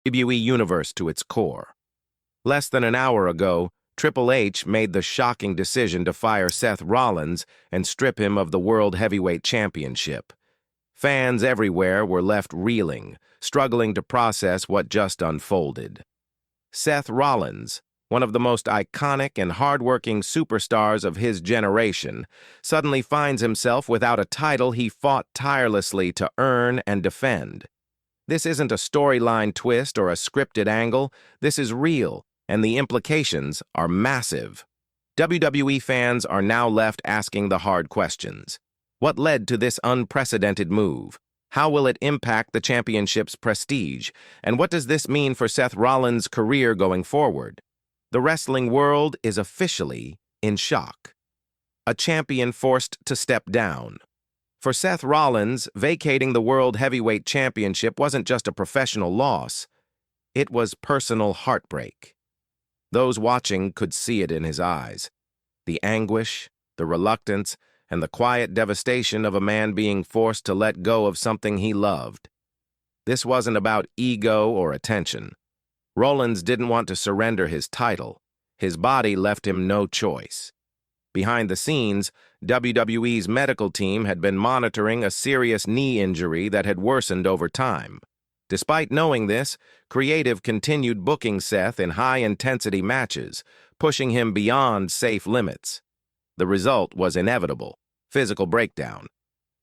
WWE Universe to its core. Less than an hour ago, Triple H made the shocking decision to fire Seth Rollins and strip him of the World Heavyweight Championship. Fans everywhere were left reeling, struggling to process what just unfolded. Seth Rollins, one of the most iconic and hardworking superstars of his generation, suddenly finds himself without a title he fought tirelessly to earn and defend. This isn't a storyline twist or a scripted angle. This is real, and the implications are massive. WWE fans are now left asking the hard questions. What led to this unprecedented move? How will it impact the championship's prestige? And what does this mean for Seth Rollins' career going forward? The wrestling world is officially in shock. A champion forced to step down. For Seth Rollins, vacating the World Heavyweight Championship wasn't just a professional loss. It was personal heartbreak. Those watching could see it in his eyes. The anguish, the reluctance, and the quiet devastation of a man being forced to let go of something he loved. This wasn't about ego or attention. Rollins didn't want to surrender his title. His body left him no choice. Behind the scenes, WWE's medical team had been monitoring a serious knee injury that had worsened over time. Despite knowing this, Creative continued booking Seth in high-intensity matches, pushing him beyond safe limits. The result was inevitable: physical breakdown.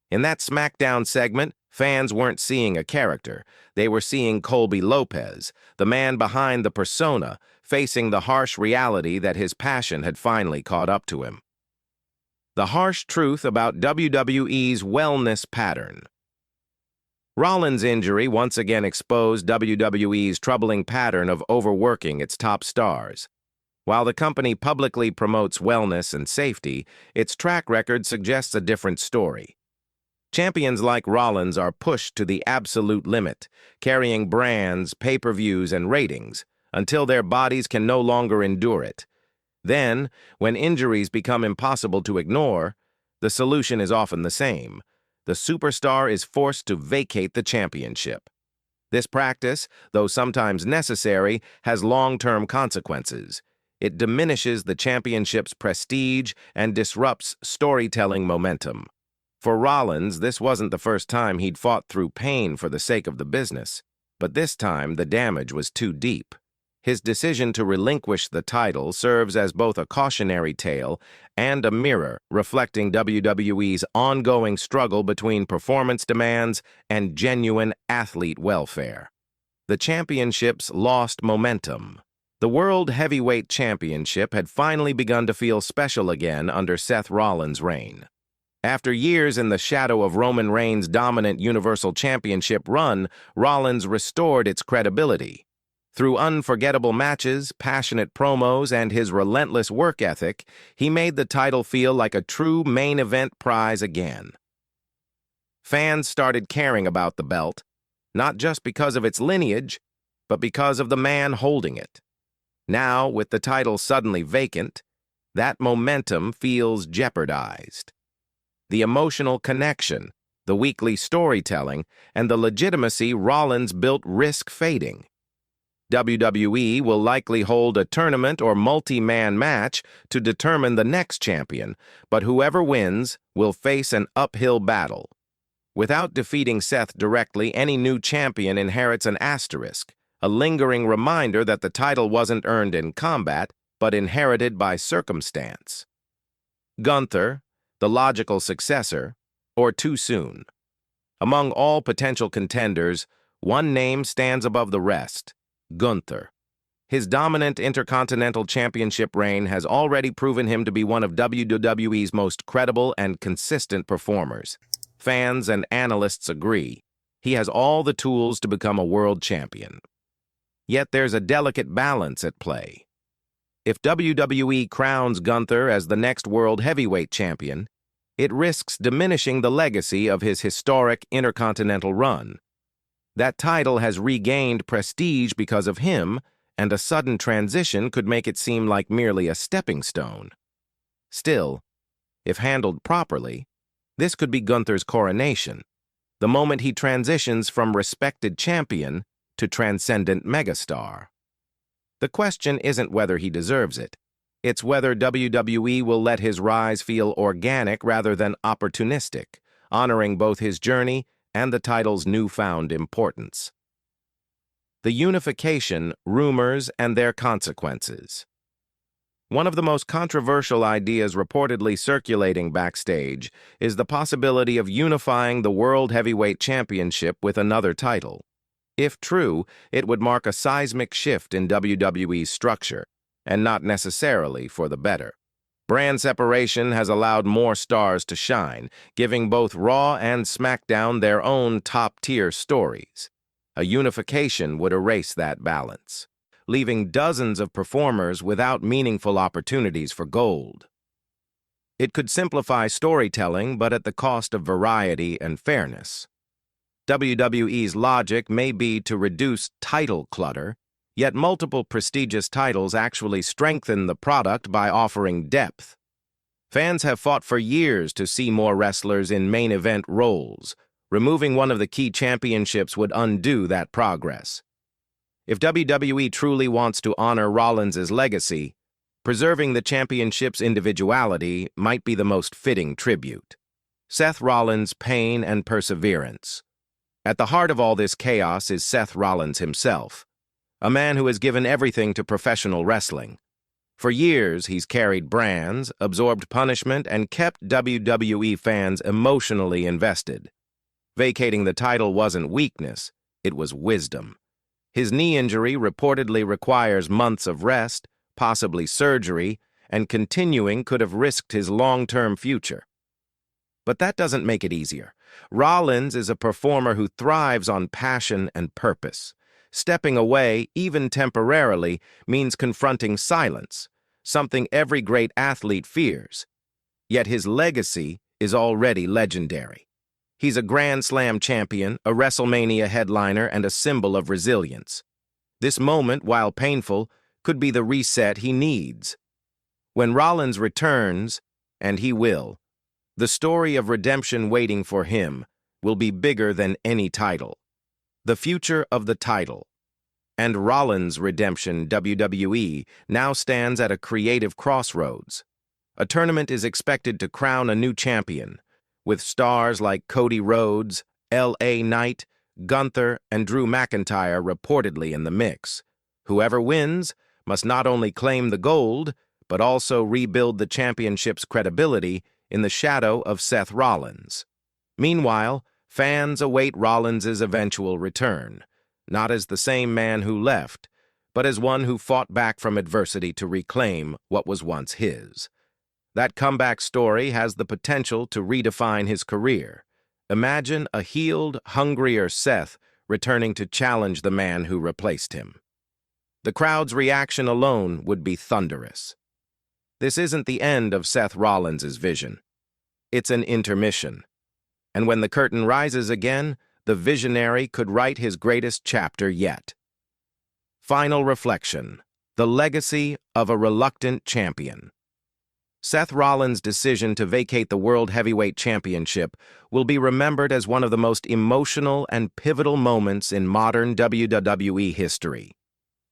In that SmackDown segment, fans weren't seeing a character. They were seeing Colby Lopez, the man behind the persona, facing the harsh reality that his passion had finally caught up to him. The harsh truth about WWE's wellness pattern. Rollins' injury once again exposed WWE's troubling pattern of overworking its top stars. While the company publicly promotes wellness and safety, its track record suggests a different story. Champions like Rollins are pushed to the absolute limit, carrying brands, pay-per-views, and ratings, until their bodies can no longer endure it. Then, when injuries become impossible to ignore, the solution is often the same. The superstar is forced to vacate the championship. This practice, though sometimes necessary, has long-term consequences. It diminishes the championship's prestige and disrupts storytelling momentum. For Rollins, this wasn't the first time he'd fought through pain for the sake of the business, but this time the damage was too deep. His decision to relinquish the title serves as both a cautionary tale and a mirror reflecting WWE's ongoing struggle between performance demands and genuine athlete welfare. The championship's lost momentum. The World Heavyweight Championship had finally begun to feel special again under Seth Rollins' reign. After years in the shadow of Roman Reigns' dominant Universal Championship run, Rollins restored its credibility. Through unforgettable matches, passionate promos, and his relentless work ethic, he made the title feel like a true main event prize again. Fans started caring about the belt, not just because of its lineage, but because of the man holding it. Now, with the title suddenly vacant, that momentum feels jeopardized. The emotional connection, the weekly storytelling, and the legitimacy Rollins built risk fading. WWE will likely hold a tournament or multi-man match to determine the next champion, but whoever wins will face an uphill battle. Without defeating Seth directly, any new champion inherits an asterisk, a lingering reminder that the title wasn't earned in combat, but inherited by circumstance. Gunther, the logical successor, or too soon? Among all potential contenders, one name stands above the rest: Gunther. His dominant Intercontinental Championship reign has already proven him to be one of WWE's most credible and consistent performers. Fans and analysts agree. He has all the tools to become a world champion. Yet there's a delicate balance at play. If WWE crowns Gunther as the next World Heavyweight Champion, it risks diminishing the legacy of his historic Intercontinental run. That title has regained prestige because of him, and a sudden transition could make it seem like merely a stepping stone. Still, if handled properly, this could be Gunther's coronation, the moment he transitions from respected champion to transcendent megastar. The question isn't whether he deserves it. It's whether WWE will let his rise feel organic rather than opportunistic, honoring both his journey and the title's newfound importance. The unification, rumors, and their consequences. One of the most controversial ideas reportedly circulating backstage is the possibility of unifying the World Heavyweight Championship with another title. If true, it would mark a seismic shift in WWE's structure, and not necessarily for the better. Brand separation has allowed more stars to shine, giving both Raw and SmackDown their own top-tier stories. A unification would erase that balance, leaving dozens of performers without meaningful opportunities for gold. It could simplify storytelling, but at the cost of variety and fairness. WWE's logic may be to reduce title clutter, yet multiple prestigious titles actually strengthen the product by offering depth. Fans have fought for years to see more wrestlers in main event roles. Removing one of the key championships would undo that progress. If WWE truly wants to honor Rollins' legacy, preserving the championship's individuality might be the most fitting tribute. Seth Rollins' pain and perseverance. At the heart of all this chaos is Seth Rollins himself, a man who has given everything to professional wrestling. For years, he's carried brands, absorbed punishment, and kept WWE fans emotionally invested. Vacating the title wasn't weakness, it was wisdom. His knee injury reportedly requires months of rest, possibly surgery, and continuing could have risked his long-term future. But that doesn't make it easier. Rollins is a performer who thrives on passion and purpose. Stepping away, even temporarily, means confronting silence, something every great athlete fears. Yet his legacy is already legendary. He's a Grand Slam champion, a WrestleMania headliner, and a symbol of resilience. This moment, while painful, could be the reset he needs. When Rollins returns, and he will, the story of redemption waiting for him will be bigger than any title. The future of the title and Rollins' redemption. WWE now stands at a creative crossroads. A tournament is expected to crown a new champion, with stars like Cody Rhodes, L.A. Knight, Gunther, and Drew McIntyre reportedly in the mix. Whoever wins must not only claim the gold, but also rebuild the championship's credibility in the shadow of Seth Rollins. Meanwhile, fans await Rollins' eventual return, not as the same man who left, but as one who fought back from adversity to reclaim what was once his. That comeback story has the potential to redefine his career. Imagine a healed, hungrier Seth returning to challenge the man who replaced him. The crowd's reaction alone would be thunderous. This isn't the end of Seth Rollins' vision. It's an intermission. And when the curtain rises again, the visionary could write his greatest chapter yet. Final reflection: the legacy of a reluctant champion. Seth Rollins' decision to vacate the World Heavyweight Championship will be remembered as one of the most emotional and pivotal moments in modern WWE history.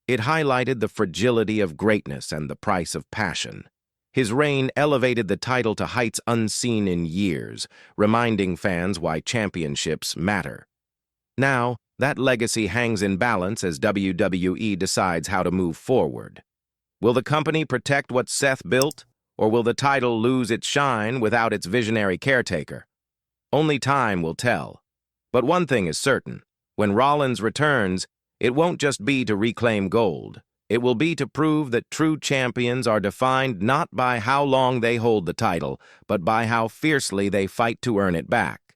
It highlighted the fragility of greatness and the price of passion. His reign elevated the title to heights unseen in years, reminding fans why championships matter. Now, that legacy hangs in balance as WWE decides how to move forward. Will the company protect what Seth built, or will the title lose its shine without its visionary caretaker? Only time will tell. But one thing is certain: when Rollins returns, it won't just be to reclaim gold. It will be to prove that true champions are defined not by how long they hold the title, but by how fiercely they fight to earn it back.